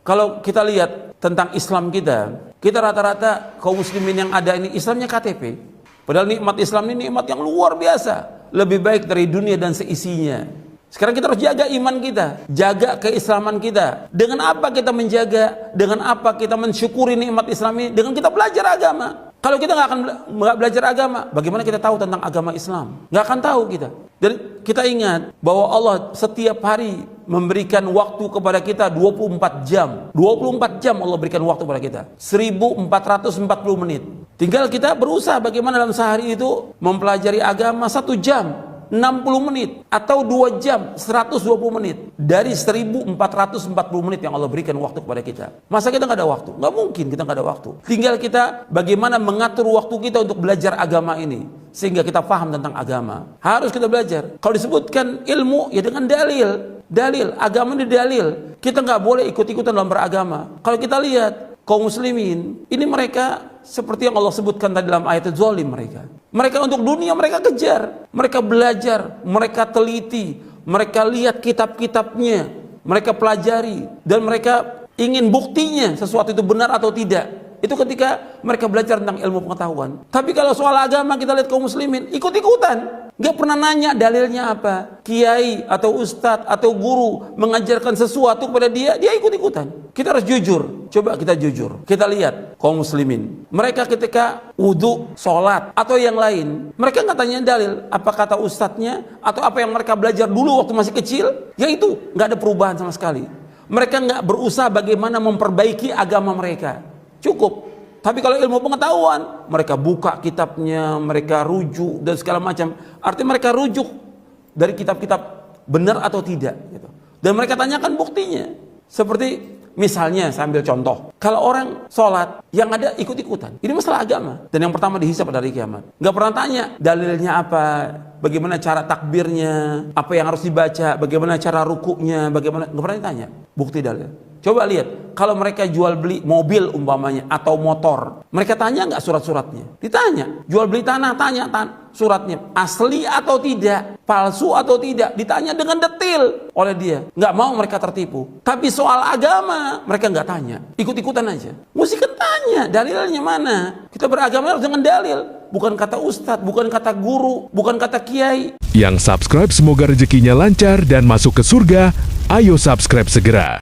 Kalau kita lihat tentang Islam kita rata-rata kaum muslimin yang ada ini Islamnya KTP. Padahal nikmat Islam ini nikmat yang luar biasa, lebih baik dari dunia dan seisinya. Sekarang kita harus jaga iman kita, jaga keislaman kita. Dengan apa kita menjaga? Dengan apa kita mensyukuri nikmat Islam ini? Dengan kita belajar agama. Kalau kita nggak belajar agama, bagaimana kita tahu tentang agama Islam? Nggak akan tahu kita. Dan kita ingat bahwa Allah setiap hari memberikan waktu kepada kita 24 jam. 24 jam Allah berikan waktu kepada kita. 1440 menit. Tinggal kita berusaha bagaimana dalam sehari itu mempelajari agama 1 jam. 60 menit atau 2 jam 120 menit dari 1440 menit yang Allah berikan waktu kepada kita. Masa kita nggak ada waktu? Nggak mungkin kita nggak ada waktu. Tinggal kita bagaimana mengatur waktu kita untuk belajar agama ini sehingga kita paham tentang agama. Harus kita belajar. Kalau disebutkan ilmu ya dengan dalil agama ini dalil. Kita nggak boleh ikut-ikutan dalam beragama. Kalau kita lihat kaum muslimin ini mereka seperti yang Allah sebutkan tadi dalam ayat zalim mereka untuk dunia mereka kejar, mereka belajar, mereka teliti, mereka lihat kitab-kitabnya, mereka pelajari dan mereka ingin buktinya sesuatu itu benar atau tidak. Itu ketika mereka belajar tentang ilmu pengetahuan. Tapi kalau soal agama kita lihat kaum muslimin ikut-ikutan, nggak pernah nanya dalilnya apa. Kiai atau ustadz atau guru mengajarkan sesuatu kepada dia ikut-ikutan. Kita harus jujur. Coba kita jujur. Kita lihat kaum muslimin. Mereka ketika wudhu, sholat atau yang lain, mereka nggak tanya dalil. Apa kata ustadznya atau apa yang mereka belajar dulu waktu masih kecil? Ya itu nggak ada perubahan sama sekali. Mereka nggak berusaha bagaimana memperbaiki agama mereka. Cukup. Tapi kalau ilmu pengetahuan, mereka buka kitabnya, mereka rujuk dan segala macam. Artinya mereka rujuk dari kitab-kitab benar atau tidak gitu. Dan mereka tanyakan buktinya. Seperti misalnya saya ambil contoh, kalau orang sholat yang ada ikut-ikutan, ini masalah agama. Dan yang pertama dihisab pada hari kiamat. Nggak pernah tanya dalilnya apa, bagaimana cara takbirnya, apa yang harus dibaca, bagaimana cara rukuknya, bagaimana, nggak pernah ditanya bukti dalil. Coba lihat, kalau mereka jual beli mobil umpamanya atau motor, mereka tanya nggak surat-suratnya? Ditanya. Jual beli tanah, tanya suratnya asli atau tidak, palsu atau tidak, ditanya dengan detail oleh dia. Nggak mau mereka tertipu. Tapi soal agama mereka nggak tanya, ikut-ikutan aja. Mesti kan tanya dalilnya mana. Kita beragama harus dengan dalil, bukan kata ustadz, bukan kata guru, bukan kata kiai. Yang subscribe semoga rezekinya lancar dan masuk ke surga. Ayo subscribe segera.